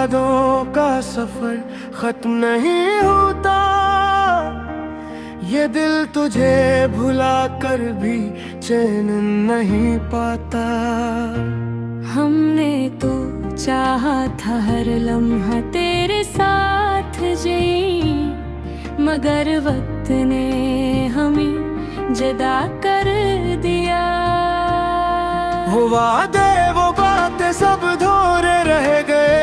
यादों का सफर खत्म नहीं होता, ये दिल तुझे भुला कर भी चैन नहीं पाता। हमने तो चाहा था हर लम्हा तेरे साथ जी, मगर वक्त ने हमें जुदा कर दिया। वो वादे वो बातें सब धोरे रह गए,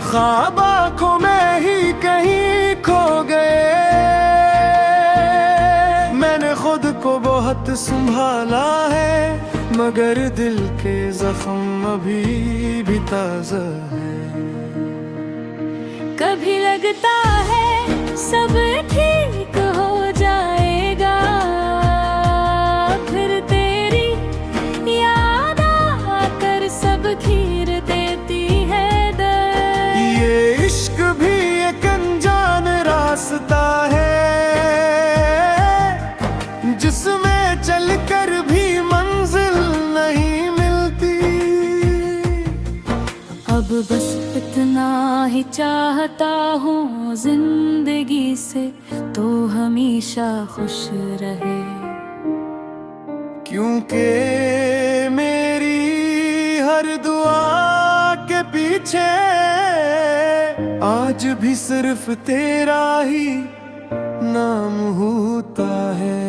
ख्वाब आँखों में ही कहीं खो गए। मैंने खुद को बहुत संभाला है, मगर दिल के जख्म अभी भी ताज़ा है। कभी लगता है सब ठीक हो जाएगा, फिर तेरी याद आकर सब खीर देती है दर्द। ये इश्क भी एक अनजान रास्ता है, जिसमें चलकर भी मंजिल नहीं मिलती। अब बस इतना ही चाहता हूँ जिंदगी से, तो हमेशा खुश रहे। क्योंकि मेरी हर दुआ के पीछे आज भी सिर्फ तेरा ही नाम होता है।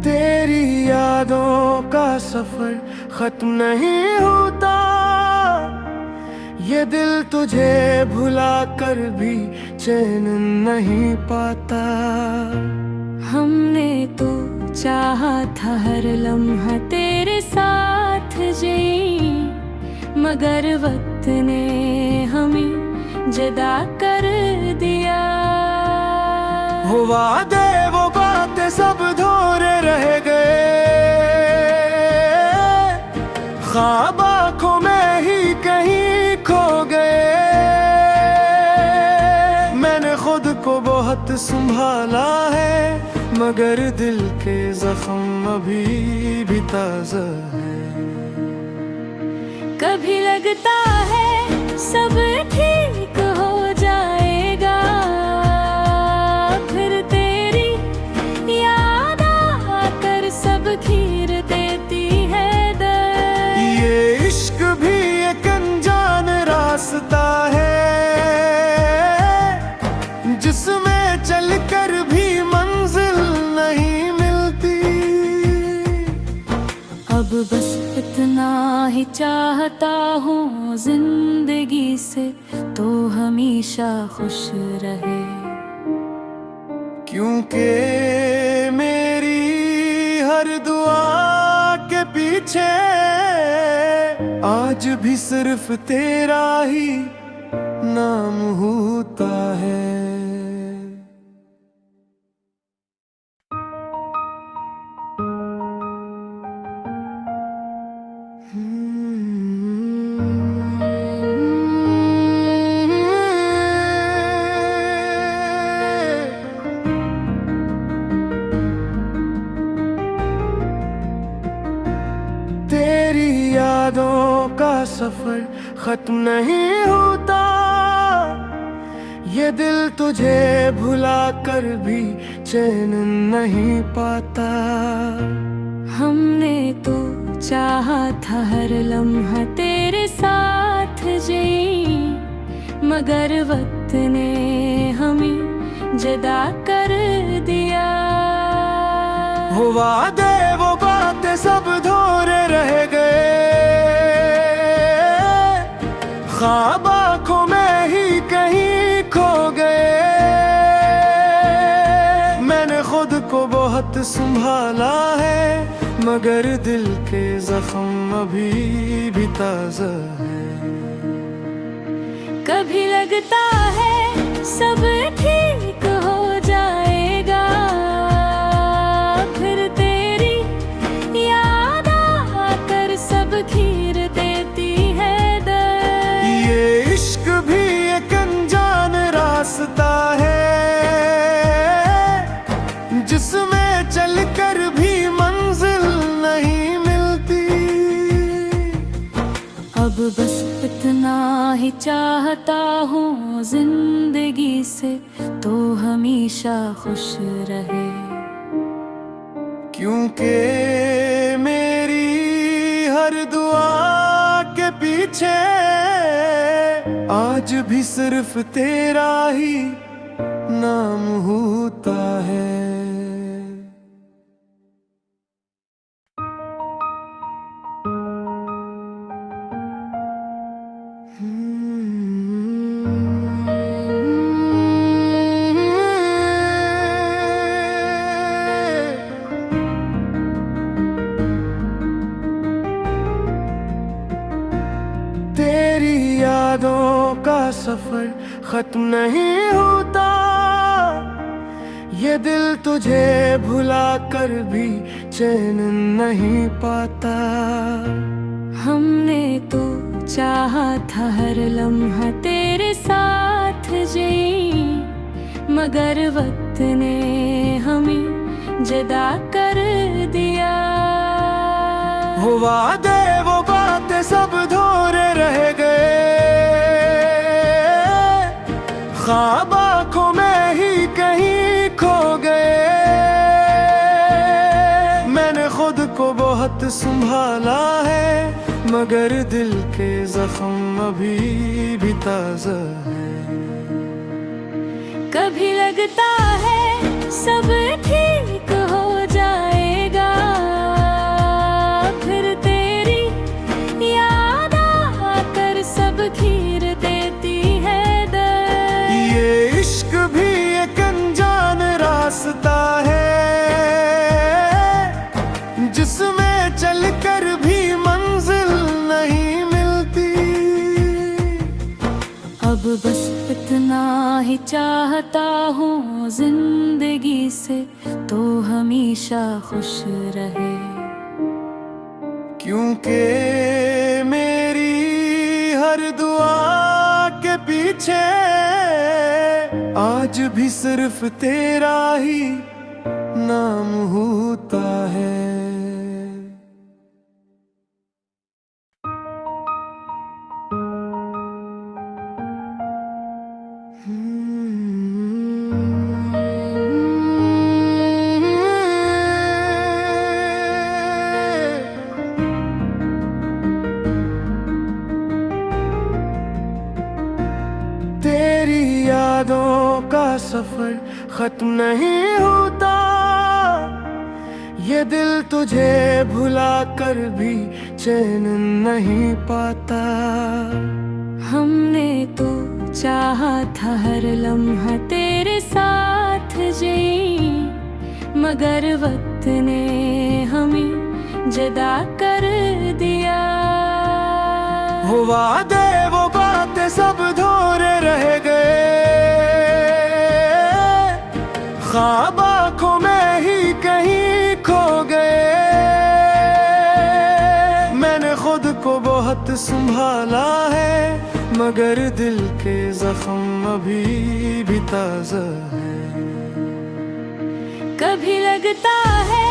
तेरी यादों का सफर खत्म नहीं होता, ये दिल तुझे भुला कर भी चैन नहीं पाता। हमने तो चाहा था हर लम्हा तेरे साथ जी, मगर वक्त ने हमें जुदा कर दिया। वो वादे वो बातें सब धोरे रह गए, ख्वाब आँखों में ही कहीं खो गए। मैंने खुद को बहुत संभाला है, मगर दिल के जख्म अभी भी ताज़ा है। कभी लगता है सब ठीक हो जाएगा, फिर तेरी याद आकर सब खीर देती है दर्द। ये इश्क भी एक अनजान रास्ता है, जिसमें चलकर भी मंजिल नहीं मिलती। अब बस इतना ही चाहता हूँ जिंदगी से, तो हमेशा खुश रहे। क्योंकि मेरी हर दुआ के पीछे आज भी सिर्फ तेरा ही नाम होता है। तेरी यादों का सफर खत्म नहीं होता, ये दिल तुझे भुला कर भी चैन नहीं पाता। हमने तो चाहा था हर लम्हा तेरे साथ जी, मगर वक्त ने हमें जुदा कर दिया। वो वादे वो बातें सब धोरे रह गए, ख्वाब आँखों में ही कहीं खो गए। मैंने खुद को बहुत संभाला है, मगर दिल के जख्म अभी भी ताज़ा है। कभी लगता है सब ठीक हो जाएगा, रास्ता है, जिसमें चलकर भी मंजिल नहीं मिलती। अब बस इतना ही चाहता हूँ जिंदगी से, तो हमेशा खुश रहे। क्योंकि मेरी हर दुआ के पीछे आज भी सिर्फ तेरा ही नाम होता है। तेरी यादों का सफर खत्म नहीं होता, ये दिल तुझे भुला कर भी चैन नहीं पाता। हमने तो चाहा था हर लम्हा तेरे साथ जी, मगर वक्त ने हमें जुदा कर दिया। वो वादे वो बातें सब धोरे रह गए, ख्वाब आँखों में ही कहीं खो गए। मैंने खुद को बहुत संभाला है, मगर दिल के जख्म अभी भी ताज़ा है। कभी लगता है सब ठीक हो जाएगा, फिर तेरी याद आकर सब खीर देती है दर्द। ये इश्क भी एक अनजान रास्ता है, जिसमें चलकर भी मंजिल नहीं मिलती। अब बस इतना ही चाहता हूँ जिंदगी से, तो हमेशा खुश रहे। क्योंकि मेरी हर दुआ के पीछे आज भी सिर्फ तेरा ही नाम होता है। तेरी यादों का सफर खत्म नहीं होता, ये दिल तुझे भुला कर भी चैन नहीं पाता। हमने तो चाहा था हर लम्हा तेरे साथ जी, मगर वक्त ने हमें जुदा कर दिया। वो वादे वो बातें सब धोरे रह गए, ख्वाब आँखों में ही कहीं खो गए। मैंने खुद को बहुत संभाला है, मगर दिल के जख्म अभी भी ताज़ा है। कभी लगता है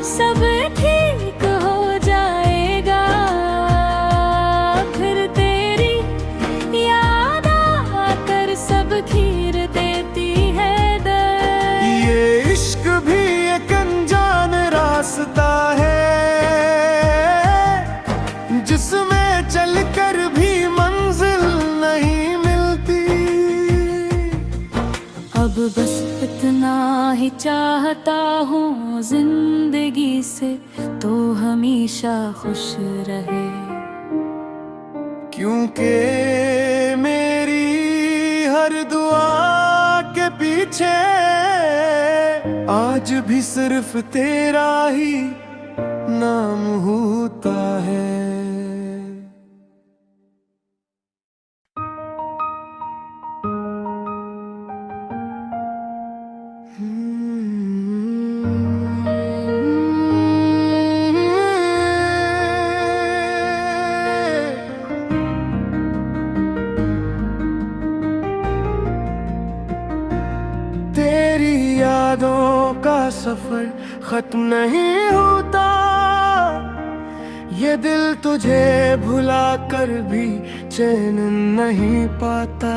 सब ठीक हो जाएगा, फिर तेरी याद आकर सब खीर देती है दर्द। ये इश्क भी एक अनजान रास्ता है, जिसमें चलकर भी मंजिल नहीं मिलती। अब बस इतना ही चाहता हूँ जिंदगी से, तो हमेशा खुश रहे। क्योंकि मेरी हर दुआ के पीछे आज भी सिर्फ तेरा ही नाम होता है। यादों का सफर खत्म नहीं होता, ये दिल तुझे भुला कर भी चैन नहीं पाता।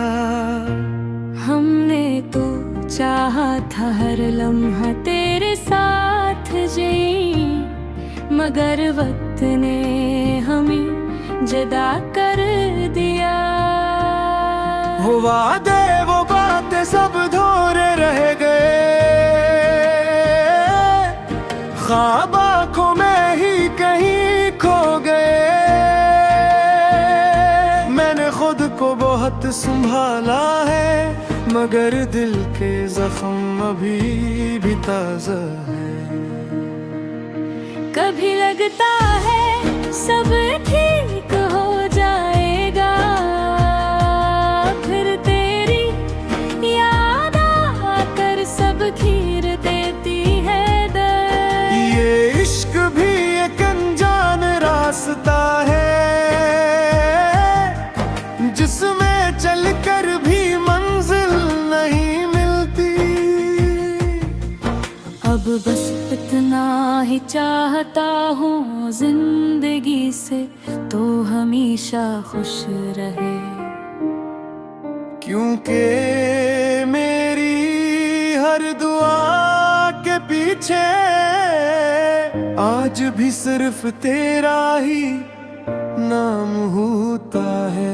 हमने तो चाहा था हर लम्हा तेरे साथ जी, मगर वक्त ने हमें जुदा कर दिया। वो वादे वो बातें सब धोरे रह गए, ख्वाब आँखों में ही कहीं खो गए। मैंने खुद को बहुत संभाला है, मगर दिल के जख्म अभी भी ताज़ा है। कभी लगता है सब ठीक हो जाएगा, फिर तेरी याद आकर सब खीर देती है दर्द। ये इश्क भी एक अनजान रास्ता है, जिसमें चलकर भी मंजिल नहीं मिलती। अब बस इतना ही चाहता हूँ जिंदगी से, तो हमेशा खुश रहे। क्योंकि मेरी हर दुआ के पीछे आज भी सिर्फ तेरा ही नाम होता है।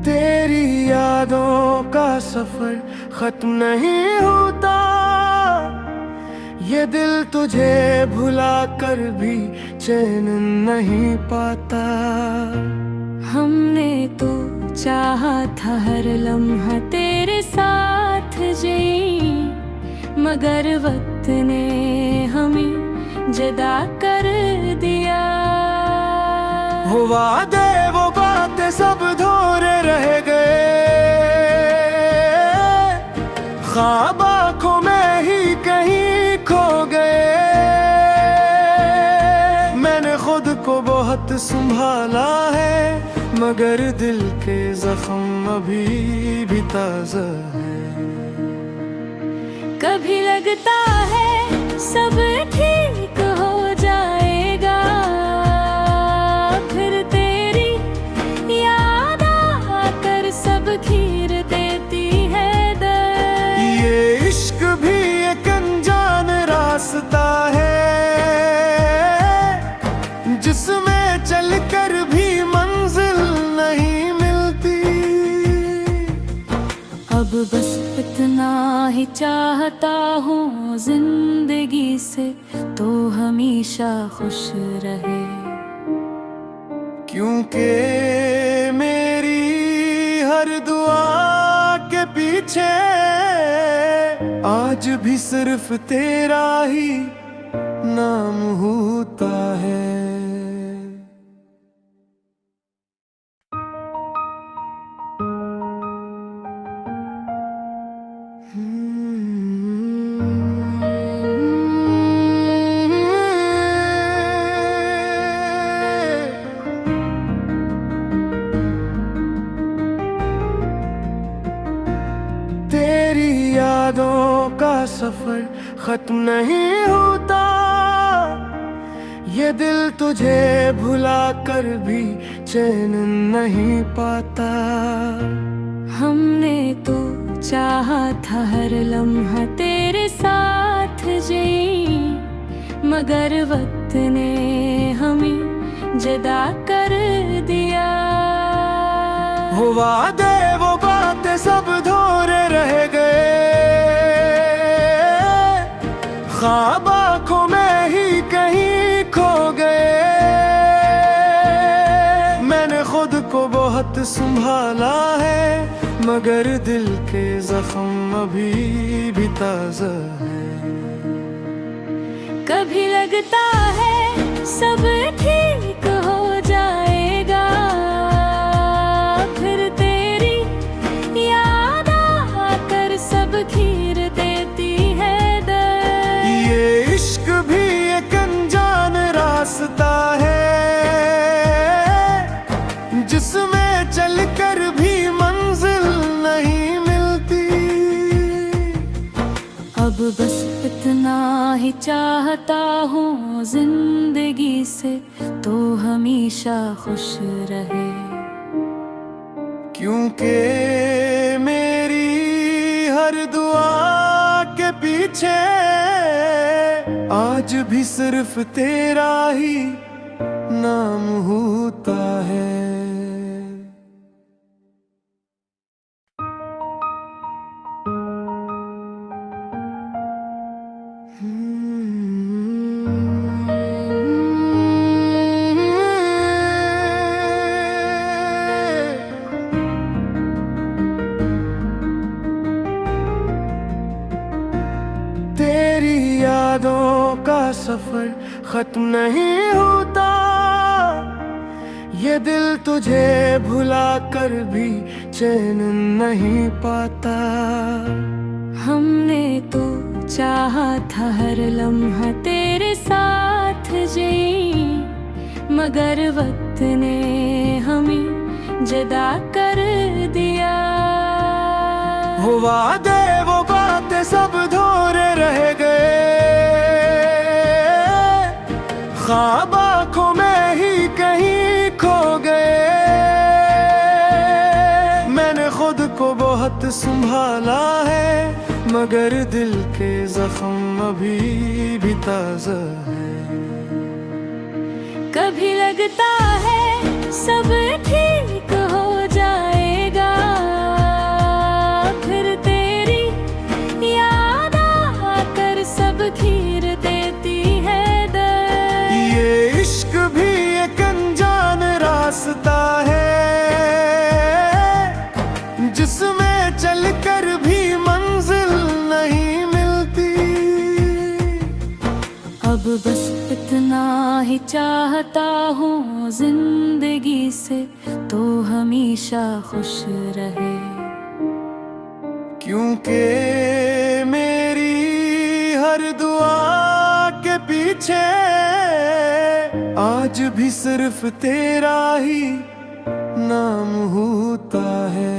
तेरी यादों का सफर खत्म नहीं होता, ये दिल तुझे भुला कर भी चैन नहीं पाता। हमने तो चाहा था हर लम्हा तेरे साथ जी, मगर वक्त ने हमें जुदा कर दिया। वो वादे वो बातें सब धोरे रह गए, ख्वाब आँखों में ही कहीं खो गए। मैंने खुद को बहुत संभाला है, मगर दिल के जख्म अभी भी ताज़ा है। कभी लगता है सब ठीक हो जाएगा, फिर तेरी याद आकर सब खीर देती है दर्द। ये इश्क भी एक अनजान रास्ता है, जिसमें चलकर भी मंजिल नहीं मिलती। अब बस इतना ही चाहता हूँ जिंदगी से, तो हमेशा खुश रहे। क्योंकि मेरी हर दुआ के पीछे आज भी सिर्फ तेरा ही नाम होता है। तेरी यादों का सफर खत्म नहीं होता, ये दिल तुझे भुला कर भी चैन नहीं पाता। हमने तो चाहा था हर लम्हा तेरे साथ जी, मगर वक्त ने हमें जुदा कर दिया। वो वादे वो बातें सब धोरे रह गए, ख्वाब आँखों में ही कहीं खो गए। मैंने खुद को बहुत संभाला है, मगर दिल के जख्म अभी भी ताज़ा है। कभी लगता है सब ठीक हो जाएगा, रास्ता है, जिसमें चलकर भी मंजिल नहीं मिलती। अब बस इतना ही चाहता हूँ जिंदगी से, तो हमेशा खुश रहे। क्योंकि मेरी हर दुआ के पीछे आज भी सिर्फ तेरा ही नाम होता है। तेरी यादों का सफर खत्म नहीं होता, ये दिल तुझे भुला कर भी चैन नहीं पाता। हमने तो चाहा था हर लम्हा तेरे साथ जी, मगर वक्त ने हमें जुदा कर दिया। वो वादे वो बातें सब धोरे रह गए, ख्वाब आँखों में ही कहीं खो गए। मैंने खुद को बहुत संभाला है, मगर दिल के जख्म अभी भी ताजा है। कभी लगता है सब ठीक हो जाएगा, फिर तेरी याद आकर सब घिर देती है दर्द। ये इश्क भी एक अनजान रास्ता है, जिसमें चलकर भी मंजिल नहीं मिलती। अब बस इतना ही चाहता हूँ जिंदगी से, तो हमेशा खुश रहे। क्योंकि मेरी हर दुआ के पीछे आज भी सिर्फ तेरा ही नाम होता है।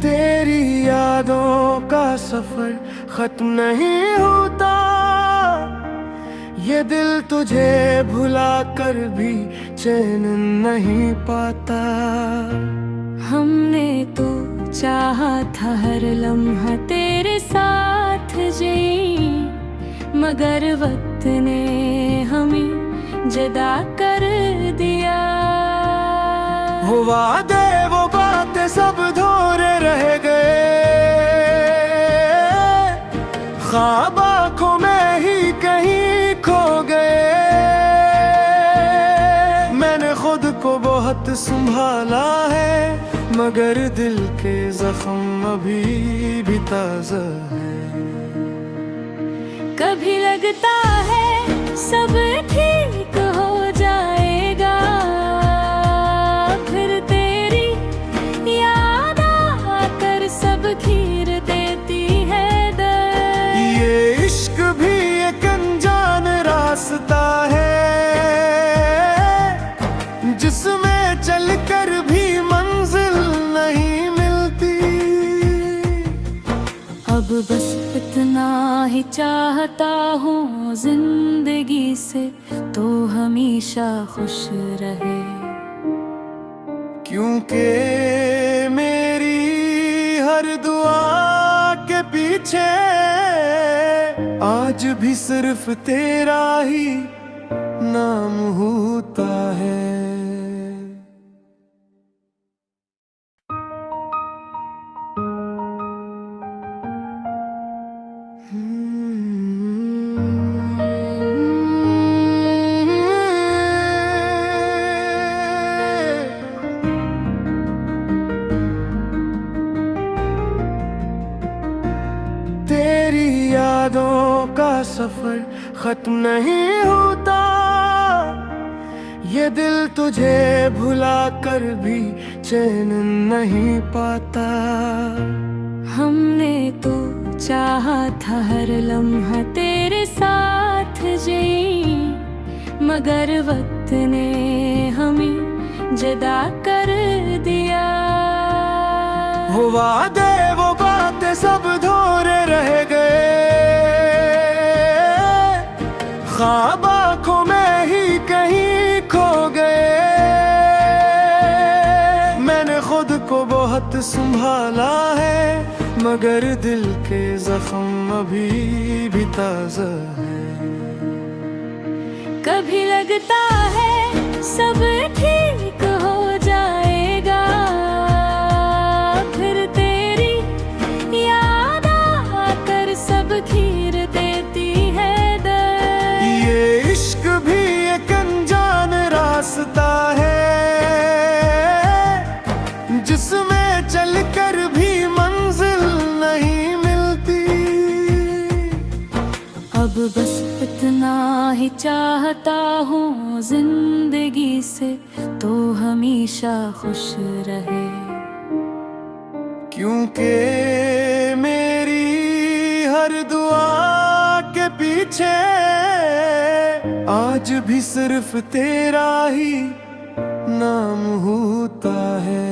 तेरी यादों का सफर खत्म नहीं होता, ये दिल तुझे भुला कर भी चैन नहीं पाता। हमने तो चाहा था हर लम्हा तेरे साथ जी, मगर वक्त ने हमें जुदा कर दिया। वो वादे वो बातें सब धोरे रह गए, ख्वाब आँखों में ही कहीं खो गए। मैंने खुद को बहुत संभाला है, मगर दिल के जख्म अभी भी ताजा है। कभी लगता है सब ठीक हो जाएगा, फिर तेरी याद आकर सब घिर देती है दर्द। ये इश्क भी एक अनजान रास्ता है, जिसमें चलकर भी मंजिल नहीं मिलती। अब बस इतना ही चाहता हूँ जिंदगी से, तो हमेशा खुश रहे। क्योंकि मेरी हर दुआ के पीछे आज भी सिर्फ तेरा ही नाम होता है। यादों का सफर खत्म नहीं होता, ये दिल तुझे भुला कर भी चैन नहीं पाता। हमने तो चाहा था हर लम्हा तेरे साथ जी, मगर वक्त ने हमें जुदा कर दिया। वो वादे वो बातें सब धोरे रह गए, ख्वाब आँखों में ही कहीं खो गए। मैंने खुद को बहुत संभाला है, मगर दिल के जख्म अभी भी ताज़ा है। कभी लगता है सब ठीक हो जाएगा, फिर तेरी याद आकर सब घिर देती है दर्द। ये इश्क भी एक अनजान रास्ता है, जिसमें चलकर भी मंजिल नहीं मिलती। अब बस इतना ही चाहता हूँ जिंदगी से, तो हमेशा खुश रहे। क्योंकि मेरी हर दुआ के पीछे आज भी सिर्फ तेरा ही नाम होता है।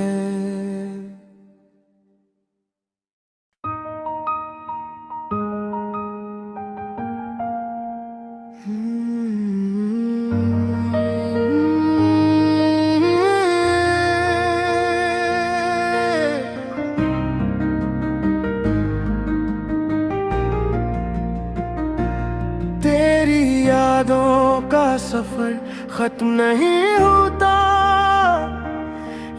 तेरी यादों का सफर खत्म नहीं होता,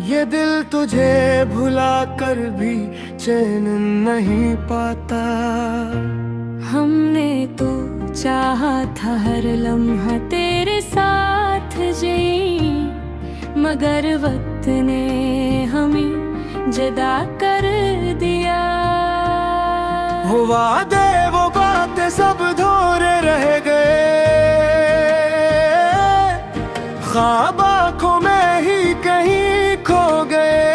ये दिल तुझे भुला कर भी चैन नहीं पाता। हमने तो चाहा था हर लम्हा तेरे साथ जी, मगर वक्त ने हमें जुदा कर दिया। वो वादे वो बातें सब धोरे रह गए, ख्वाब आँखों में ही कहीं खो गए।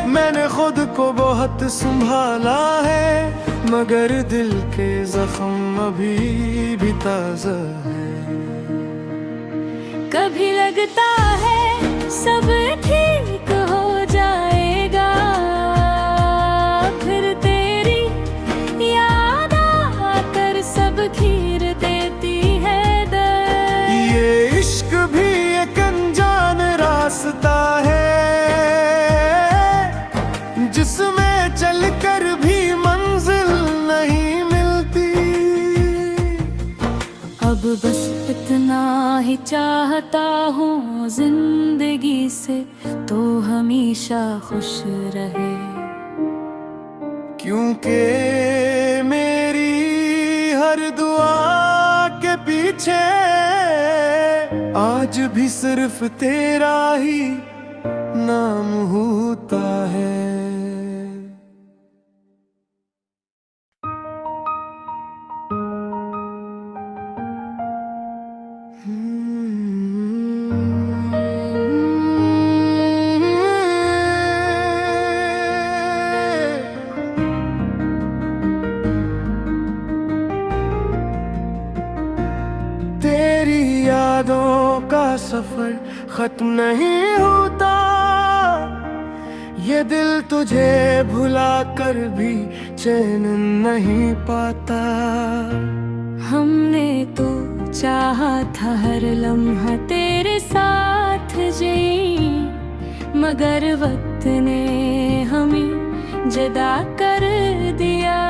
मैंने खुद को बहुत संभाला है, मगर दिल के जख्म अभी भी ताज़ा है। कभी लगता है सब ठीक हो जाएगा, फिर तेरी याद आकर सब घिर देती है दर्द। ये इश्क भी एक अनजान रास्ता है, जिसमें चलकर भी मंजिल नहीं मिलती। अब बस इतना ही चाहता हूँ जिंदगी से, तो हमेशा खुश रहे। क्योंकि मेरी हर दुआ के पीछे आज भी सिर्फ तेरा ही नाम होता है। तेरी यादों का सफर खत्म नहीं होता, ये दिल तुझे भुला कर भी चैन नहीं पाता। हमने तो चाहा था हर लम्हा तेरे साथ जी, मगर वक्त ने हमें जुदा कर दिया।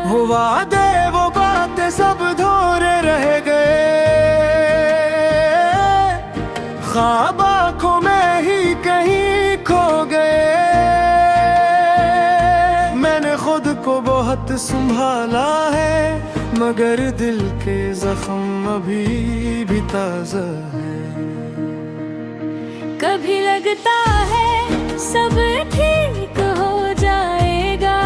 वो वादे वो बातें सब धोरे रह गए, ख्वाब आँखों में ही कहीं खो गए। मैंने खुद को बहुत संभाला है, मगर दिल के जख्म अभी भी ताज़ा है। कभी लगता है सब ठीक हो जाएगा,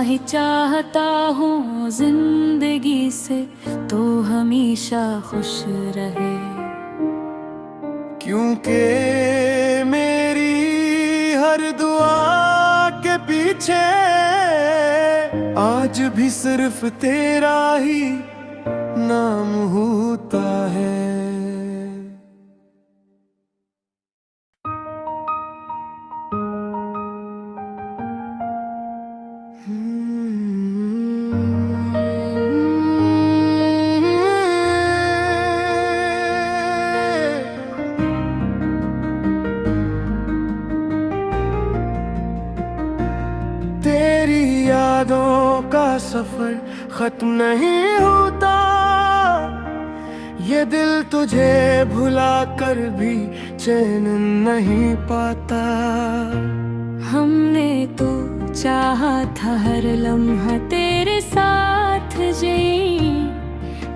ही चाहता हूँ जिंदगी से तो हमेशा खुश रहे, क्योंकि मेरी हर दुआ के पीछे आज भी सिर्फ तेरा ही नाम होता है। तेरी यादों का सफर खत्म नहीं होता, ये दिल तुझे भुला कर भी चैन नहीं पाता। हमने तो चाहा था हर लम्हा तेरे साथ जी,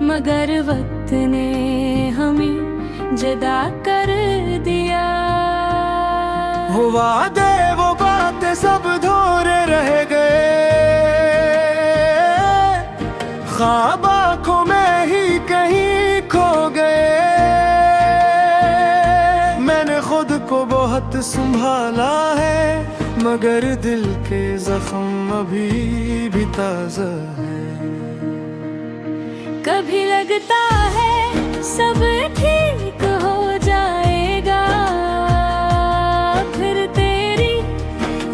मगर वक्त ने हमें जुदा कर दिया। वो वादे वो बातें सब धोरे रह गए, ख्वाब आँखों में ही कहीं खो गए। मैंने खुद को बहुत संभाला है, मगर दिल के जख्म अभी भी ताजा है। कभी लगता है सब ठीक हो जाएगा, फिर तेरी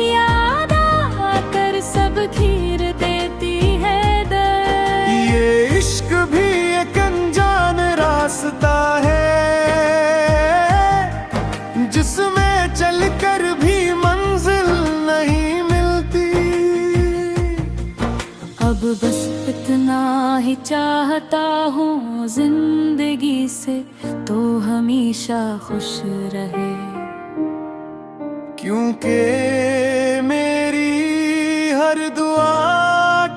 याद आकर सब घिर देती है दर्द। ये इश्क भी एक अनजान रास्ता है, जिसमें चलकर भी मंजिल नहीं मिलती। अब बस इतना ही चाहता हूँ जिंदगी से तो हमेशा खुश रहे, क्योंकि मेरी हर दुआ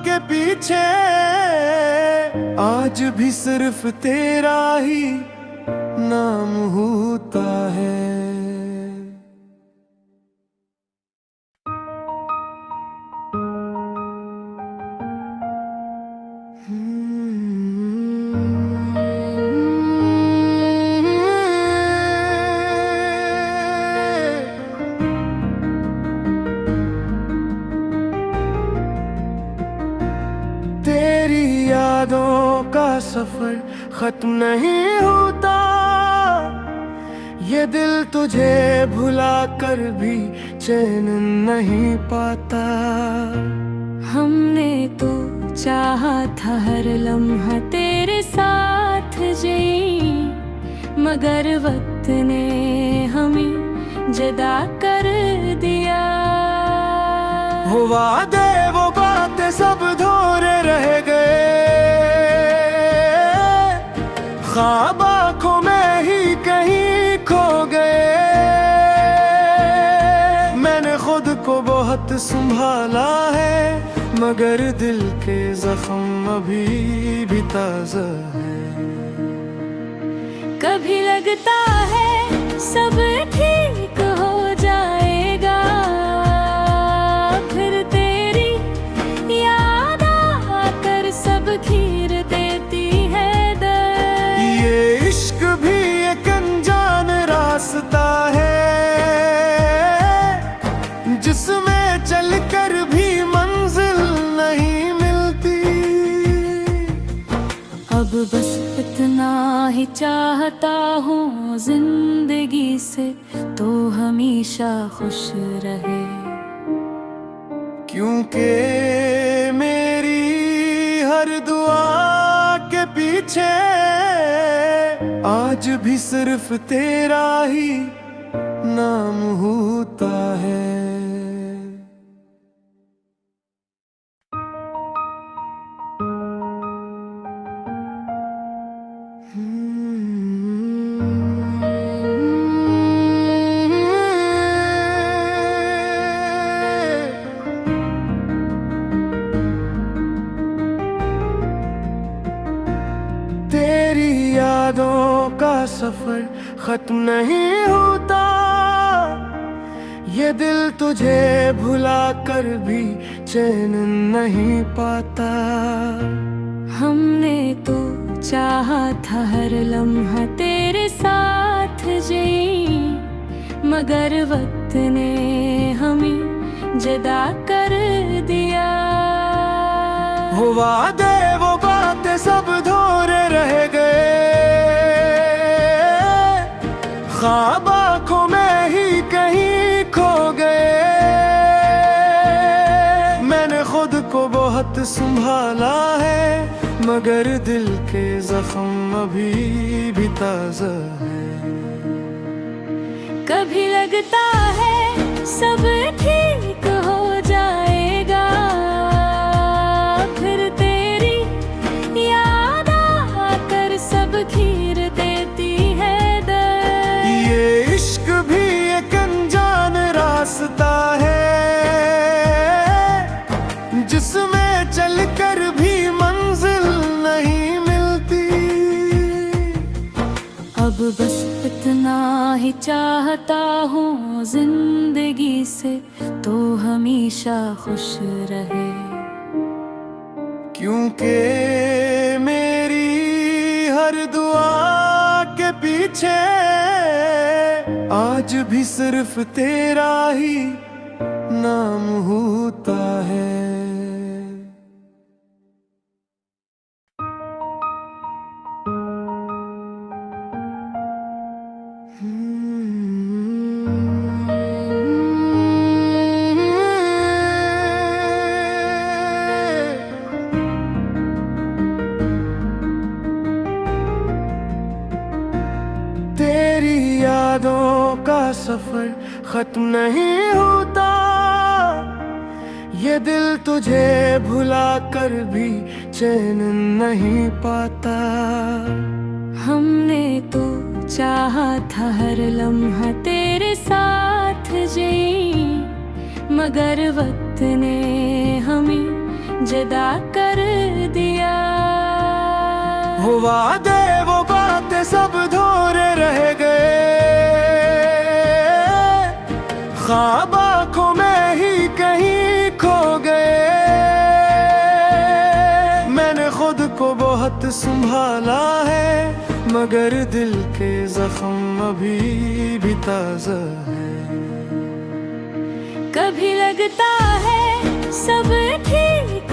के पीछे आज भी सिर्फ तेरा ही नाम होता है। तेरी यादों का सफर खत्म नहीं होता, ये दिल तुझे भुला कर भी चैन नहीं पाता। हमने तो चाहा था हर लम्हा तेरे साथ जी, मगर वक्त ने हमें जुदा कर दिया। वो वादे वो बातें सब धोरे रह गए, ख्वाब आँखों में ही कहीं खो गए। मैंने खुद को बहुत संभाला है, मगर दिल के जख्म अभी भी ताजा है। कभी लगता है सब ठीक हो जाएगा, फिर तेरी याद आकर सब घिर देती है दर्द। ये इश्क भी एक अनजान रास्ता है, जिसमें चलकर भी मंजिल नहीं मिलती। अब बस इतना ही चाहता हूँ जिंदगी से तो हमेशा खुश रहे, क्योंकि मेरी हर दुआ के पीछे आज भी सिर्फ तेरा ही नाम होता है। तेरी यादों का सफर खत्म नहीं होता, ये दिल तुझे भुला कर भी चैन नहीं पाता। हमने तो चाहा था हर लम्हा तेरे साथ जी, मगर वक्त ने हमें जुदा कर दिया। वो वादे वो बातें सब धोरे रह गए, ख्वाब आँखों में ही कहीं खो गए। मैंने खुद को बहुत संभाला है, मगर दिल के जख्म अभी भी ताज़ा है। कभी लगता है सब ठीक हो जाएगा, फिर तेरी याद आकर सब खीर देती है दर्द। ये इश्क भी एक अनजान रास्ता है, जिसमें चलकर भी मंजिल नहीं मिलती। अब बस इतना ही चाहता हूँ जिंदगी से, तो हमेशा खुश रहे। क्योंकि मेरी हर दुआ के पीछे आज भी सिर्फ तेरा ही नाम होता है। तेरी यादों का सफर खत्म नहीं होता, ये दिल तुझे भुला कर भी चैन नहीं पाता। हमने तो चाहा था हर लम्हा तेरे साथ जी, मगर वक्त ने हमें जुदा कर दिया। वो वादे वो बातें सब धोरे रह गए, ख्वाब आँखों में ही कहीं खो गए। मैंने खुद को बहुत संभाला है, मगर दिल के जख्म अभी भी ताज़ा है। कभी लगता है सब ठीक